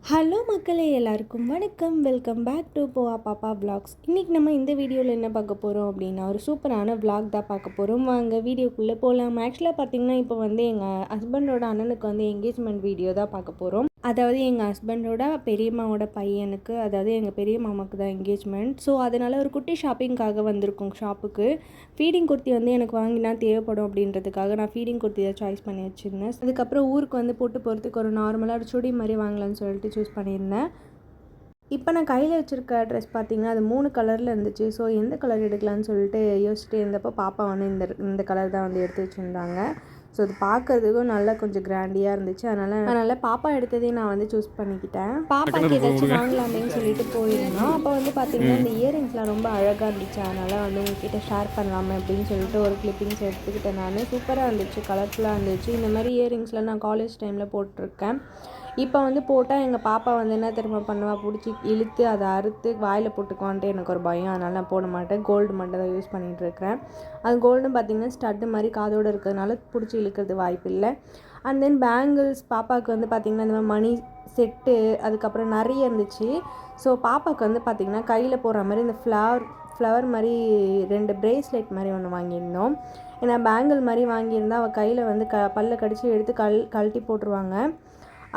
Hello மக்களே, எல்லாருக்கும் வணக்கம். வெல்கம் பேக் டு போவா பாப்பா விளாக்ஸ். இன்றைக்கி நம்ம இந்த வீடியோவில் என்ன பார்க்க போகிறோம் அப்படின்னா, ஒரு சூப்பரான விளாக் தான் பார்க்க போகிறோம். வாங்க வீடியோக்குள்ளே போகலாம். ஆக்சுவலாக பார்த்திங்கன்னா, இப்போ வந்து எங்கள் ஹஸ்பண்டோட அண்ணனுக்கு வந்து என்கேஜ்மெண்ட் வீடியோ தான் பார்க்க போகிறோம். அதாவது எங்கள் ஹஸ்பண்டோட பெரியம்மாவோட பையனுக்கு, அதாவது எங்கள் பெரிய மாமாவுக்கு தான் என்கேஜ்மெண்ட். ஸோ அதனால் ஒரு குட்டி ஷாப்பிங்காக வந்திருக்கோம் ஷாப்புக்கு. ஃபீடிங் குர்த்தி வந்து எனக்கு வாங்கினா தேவைப்படும் அப்படின்றதுக்காக நான் ஃபீடிங் குர்த்தி தான் சாய்ஸ் பண்ணி வச்சுருந்தேன். அதுக்கப்புறம் ஊருக்கு வந்து போட்டு போகிறதுக்கு ஒரு நார்மலாக ஒரு சுடி மாதிரி வாங்கலாம்னு சொல்லிட்டு சூஸ் பண்ணியிருந்தேன். இப்போ நான் கையில் வச்சுருக்க ட்ரெஸ் பார்த்திங்கன்னா அது 3 கலரில் இருந்துச்சு. ஸோ எந்த கலர் எடுக்கலான்னு சொல்லிட்டு யோசிச்சுட்டு இருந்தப்போ பாப்பா வந்து இந்த கலர் தான் வந்து எடுத்து வச்சுருந்தாங்க. ஸோ அது பார்க்குறதுக்கும் நல்லா கொஞ்சம் கிராண்டியாக இருந்துச்சு. அதனால் பாப்பா எடுத்ததே நான் வந்து சூஸ் பண்ணிக்கிட்டேன். பாப்பாக்கு ஏதாச்சும் வாங்கலாமேன்னு சொல்லிட்டு போயிருந்தோம். அப்போ வந்து பார்த்திங்கன்னா இந்த இயரிங்ஸ்லாம் ரொம்ப அழகாக இருந்துச்சு. அதனால் வந்து உங்ககிட்ட ஷேர் பண்ணலாமே அப்படின்னு சொல்லிட்டு ஒரு கிளிப்பிங்ஸ் எடுத்துக்கிட்டேன். நான் சூப்பராக இருந்துச்சு, கலர்ஃபுல்லாக இருந்துச்சு. இந்த மாதிரி இயரிங்ஸ்லாம் நான் காலேஜ் டைமில் போட்டிருக்கேன். இப்போ வந்து போட்டால் எங்கள் பாப்பா வந்து என்ன திரும்ப பண்ணுவா, பிடிச்சி இழுத்து அதை அறுத்து வாயில் போட்டுக்குவான்ட்டு எனக்கு ஒரு பயம். அதனால் நான் போட மாட்டேன். கோல்டு மட்டும் தான் யூஸ் பண்ணிகிட்ருக்கிறேன். அது கோல்டும் பார்த்திங்கன்னா ஸ்டட்டு மாதிரி காதோடு இருக்கிறதுனால பிடிச்சி இழுக்கிறது வாய்ப்பு இல்லை. அண்ட் தென் பேங்கிள்ஸ் பாப்பாவுக்கு வந்து பார்த்திங்கன்னா இந்த மாதிரி மணி செட்டு அதுக்கப்புறம் நிறைய இருந்துச்சு. ஸோ பாப்பாவுக்கு வந்து பார்த்திங்கன்னா கையில் போடுற மாதிரி இந்த ஃப்ளவர் மாதிரி 2 பிரேஸ்லெட் மாதிரி ஒன்று வாங்கியிருந்தோம். ஏன்னா பேங்கிள் மாதிரி வாங்கியிருந்தால் அவள் கையில் வந்து பல்ல கடித்து எடுத்து கழட்டி போட்டுருவாங்க.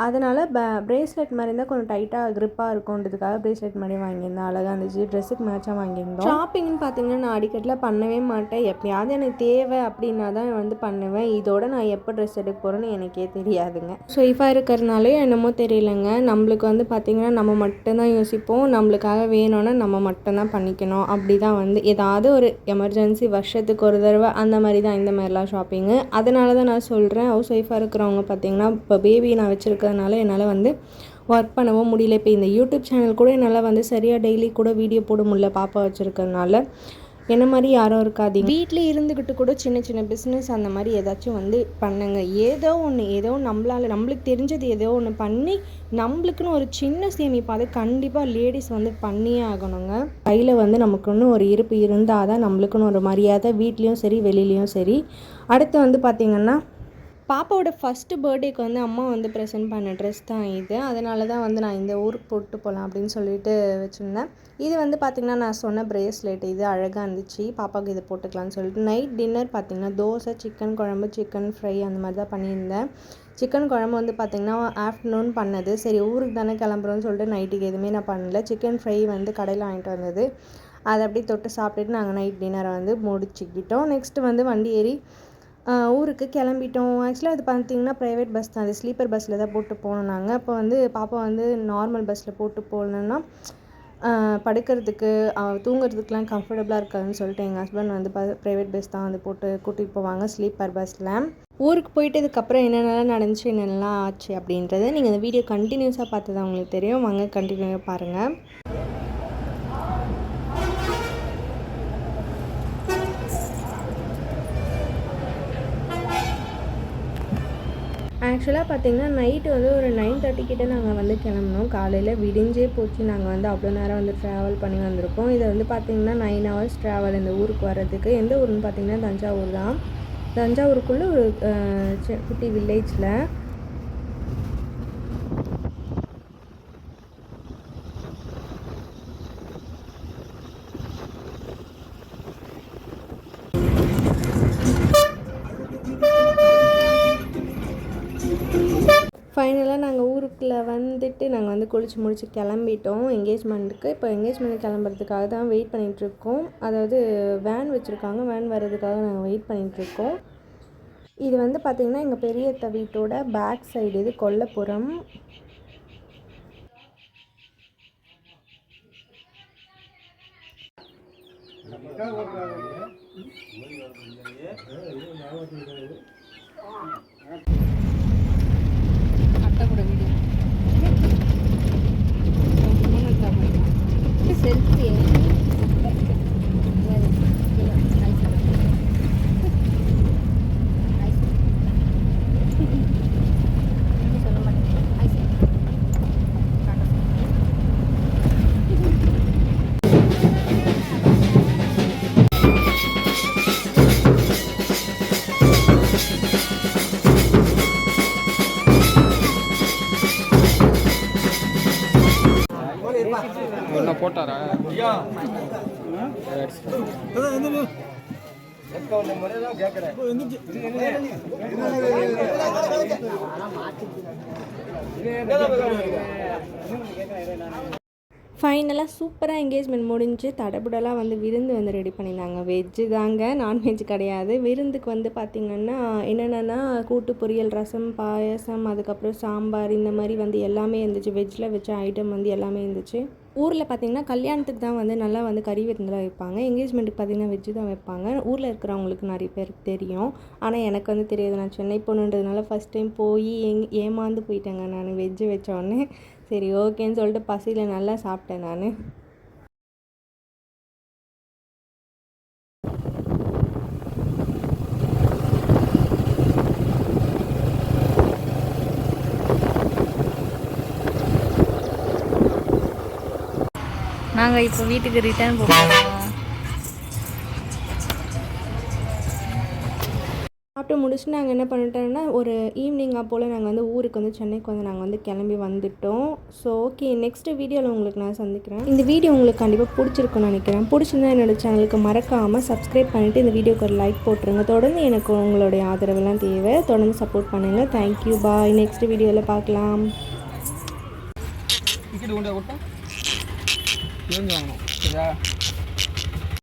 அதனால் பிரேஸ்லெட் மாதிரி இருந்தால் கொஞ்சம் டைட்டாக க்ரிப்பாக இருக்கும்ன்றதுக்காக பிரேஸ்லெட் மாதிரி வாங்கியிருந்தேன். அழகாக இருந்துச்சு. ட்ரெஸ்ஸுக்கு மேட்சாக வாங்கியிருந்தோம். ஷாப்பிங்னு பார்த்திங்கன்னா நான் அடிக்கடிலாம் பண்ணவே மாட்டேன். எப்பயாவது எனக்கு தேவை அப்படின்னா தான் வந்து பண்ணுவேன். இதோட நான் எப்போ ட்ரெஸ் எடுக்க போகிறேன்னு எனக்கே தெரியாதுங்க. சேஃபாக இருக்கிறதுனாலே என்னமோ தெரியலைங்க. நம்மளுக்கு வந்து பார்த்திங்கன்னா நம்ம மட்டும்தான் யோசிப்போம். நம்மளுக்காக வேணும்னா நம்ம மட்டும்தான் பண்ணிக்கணும். அப்படி தான் வந்து ஏதாவது ஒரு எமர்ஜென்சி வருஷத்துக்கு ஒரு தடவை அந்த மாதிரி தான் இந்த மாதிரிலாம் ஷாப்பிங்கு. அதனால தான் நான் சொல்கிறேன். ஹவுஸ் ஒய்ஃபாக இருக்கிறவங்க பார்த்திங்கன்னா இப்போ பேபி நான் வச்சுருக்கேன். அதனால் என்னால் வந்து ஒர்க் பண்ணவும் முடியல. இப்போ இந்த யூடியூப் சேனல் கூட என்னால் வந்து சரியாக டெய்லி கூட வீடியோ போட முடியல பாப்பா வச்சுருக்கிறதுனால. என்ன மாதிரி யாரும் இருக்காதீங்க. வீட்டில் இருந்துக்கிட்டு கூட சின்ன சின்ன பிஸ்னஸ் அந்த மாதிரி ஏதாச்சும் வந்து பண்ணுங்க. ஏதோ நம்மளுக்கு தெரிஞ்சது ஏதோ ஒன்று பண்ணி நம்மளுக்குன்னு ஒரு சின்ன சேமிப்பு அதை கண்டிப்பாக லேடிஸ் வந்து பண்ணியே ஆகணுங்க. கையில் வந்து நமக்குன்னு ஒரு இருப்பு இருந்தால் தான் நம்மளுக்குன்னு ஒரு மரியாதை வீட்லேயும் சரி வெளிலேயும் சரி. அடுத்து வந்து பார்த்திங்கன்னா பாப்பாவோட ஃபஸ்ட்டு பர்த்டேக்கு வந்து அம்மா வந்து ப்ரெசென்ட் பண்ண ட்ரெஸ் தான் இது. அதனால தான் வந்து நான் இந்த ஊருக்கு போட்டு போகலாம் அப்படின்னு சொல்லிட்டு வச்சுருந்தேன். இது வந்து பார்த்திங்கன்னா நான் சொன்ன பிரேஸ்லெட் இது அழகாக இருந்துச்சு. பாப்பாவுக்கு இதை போட்டுக்கலான்னு சொல்லிட்டு நைட் டின்னர் பார்த்திங்கன்னா தோசை, சிக்கன் குழம்பு, சிக்கன் ஃப்ரை அந்த மாதிரி தான் பண்ணியிருந்தேன். சிக்கன் குழம்பு வந்து பார்த்திங்கன்னா ஆஃப்டர்நூன் பண்ணது. சரி ஊருக்கு தானே கிளம்புறோன்னு சொல்லிட்டு நைட்டுக்கு எதுவுமே நான் பண்ணல. சிக்கன் ஃப்ரை வந்து கடையில் வாங்கிட்டு வந்தது. அதை அப்படியே தொட்டு சாப்பிட்டுட்டு நாங்கள் நைட் டின்னரை வந்து முடிச்சுக்கிட்டோம். நெக்ஸ்ட்டு வந்து வண்டி ஏறி ஊருக்கு கிளம்பிட்டோம். ஆக்சுவலாக அது பார்த்திங்கன்னா ப்ரைவேட் பஸ் தான். அது ஸ்லீப்பர் பஸ்ஸில் தான் போட்டு போனோம் நாங்கள். அப்போ வந்து பாப்பா வந்து நார்மல் பஸ்ஸில் போட்டு போகலன்னா படுக்கிறதுக்கு தூங்குறதுக்குலாம் கம்ஃபர்டபுளாக இருக்காதுன்னு சொல்லிட்டு எங்கள் ஹஸ்பண்ட் வந்து ப்ரைவேட் பஸ் தான் வந்து போட்டு கூட்டிகிட்டு போவாங்க ஸ்லீப்பர் பஸ்ஸில். ஊருக்கு போயிட்டதுக்கப்புறம் என்னென்னலாம் நடந்துச்சு, என்னென்னலாம் ஆச்சு அப்படின்றத நீங்கள் இந்த வீடியோ கண்டினியூஸாக பார்த்து தான் உங்களுக்கு தெரியும். வாங்க கண்டினியூவாக பாருங்கள். ஆக்சுவலாக பார்த்திங்கன்னா நைட்டு வந்து ஒரு 9:30 கிட்டே நாங்கள் வந்து கிளம்புனோம். காலையில் விடிஞ்சே போச்சு. நாங்கள் வந்து அவ்வளோ நேரம் வந்து ட்ராவல் பண்ணி வந்திருக்கோம். இதை வந்து பார்த்திங்கன்னா 9 hours ட்ராவல் இந்த ஊருக்கு வர்றதுக்கு. எந்த ஊருன்னு பார்த்திங்கன்னா தஞ்சாவூர் தான். தஞ்சாவூருக்குள்ளே ஒரு குட்டி வில்லேஜில். ஃபைனலாக நாங்கள் ஊருக்குள்ளே வந்துட்டு நாங்கள் வந்து குளிச்சு முடிச்சு கிளம்பிட்டோம் என்கேஜ்மெண்ட்டுக்கு. இப்போ என்கேஜ்மெண்ட்டுக்கு கிளம்புறதுக்காக தான் வெயிட் பண்ணிகிட்ருக்கோம். அதாவது வேன் வச்சுருக்காங்க. வேன் வர்றதுக்காக நாங்கள் வெயிட் பண்ணிகிட்ருக்கோம். இது வந்து பார்த்திங்கன்னா எங்கள் பெரியத்த வீட்டோட பேக் சைடு. இது கொல்லப்புறம். என்ன போட்டாரா ஃபைனலாக சூப்பராக என்கேஜ்மெண்ட் முடிஞ்சு தடபுடலாக வந்து விருந்து வந்து ரெடி பண்ணியிருந்தாங்க. வெஜ்ஜு தாங்க, நான்வெஜ் கிடையாது. விருந்துக்கு வந்து பார்த்திங்கன்னா என்னென்னா கூட்டு பொரியல், ரசம், பாயசம், அதுக்கப்புறம் சாம்பார், இந்த மாதிரி வந்து எல்லாமே இருந்துச்சு. வெஜ்ஜில் வச்ச ஐட்டம் வந்து எல்லாமே இருந்துச்சு. ஊரில் பார்த்திங்கன்னா கல்யாணத்துக்கு தான் வந்து நல்லா வந்து கறி விருந்துலாம் வைப்பாங்க. என்கேஜ்மெண்ட்டுக்கு பார்த்திங்கன்னா வெஜ்ஜு தான் வைப்பாங்க. ஊரில் இருக்கிறவங்களுக்கு நிறைய பேருக்கு தெரியும். ஆனால் எனக்கு வந்து தெரியாது. நான் சென்னை பொண்ணுன்றதுனால ஃபஸ்ட் டைம் போய் ஏமாந்து போயிட்டேங்க நான் வெஜ்ஜு வச்சோடனே. சரி ஓகேன்னு சொல்லிட்டு பசியில் நல்லா சாப்பிட்டேன் நான். நாங்கள் இப்போ வீட்டுக்கு ரிட்டர்ன் போகிறோம். சாப்பிட்டு முடிச்சுட்டு நாங்கள் என்ன பண்ணிட்டோம்னா ஒரு ஈவினிங்காக போல் நாங்கள் வந்து ஊருக்கு வந்து சென்னைக்கு வந்து நாங்கள் வந்து கிளம்பி வந்துவிட்டோம். ஸோ ஓகே, நெக்ஸ்ட் வீடியோவில் உங்களுக்கு நான் சந்திக்கிறேன். இந்த வீடியோ உங்களுக்கு கண்டிப்பாக பிடிச்சிருக்குன்னு நினைக்கிறேன். பிடிச்சிருந்தா என்னோடய சேனலுக்கு மறக்காமல் சப்ஸ்கிரைப் பண்ணிவிட்டு இந்த வீடியோக்கு ஒரு லைக் போட்டுருங்க. தொடர்ந்து எனக்கு உங்களுடைய ஆதரவெல்லாம் தேவை. தொடர்ந்து சப்போர்ட் பண்ணுங்கள். தேங்க்யூ, பாய். நெக்ஸ்ட் வீடியோவில் பார்க்கலாம். டிக்கெட் கொண்டு கொடுத்தா வாங்கணும்.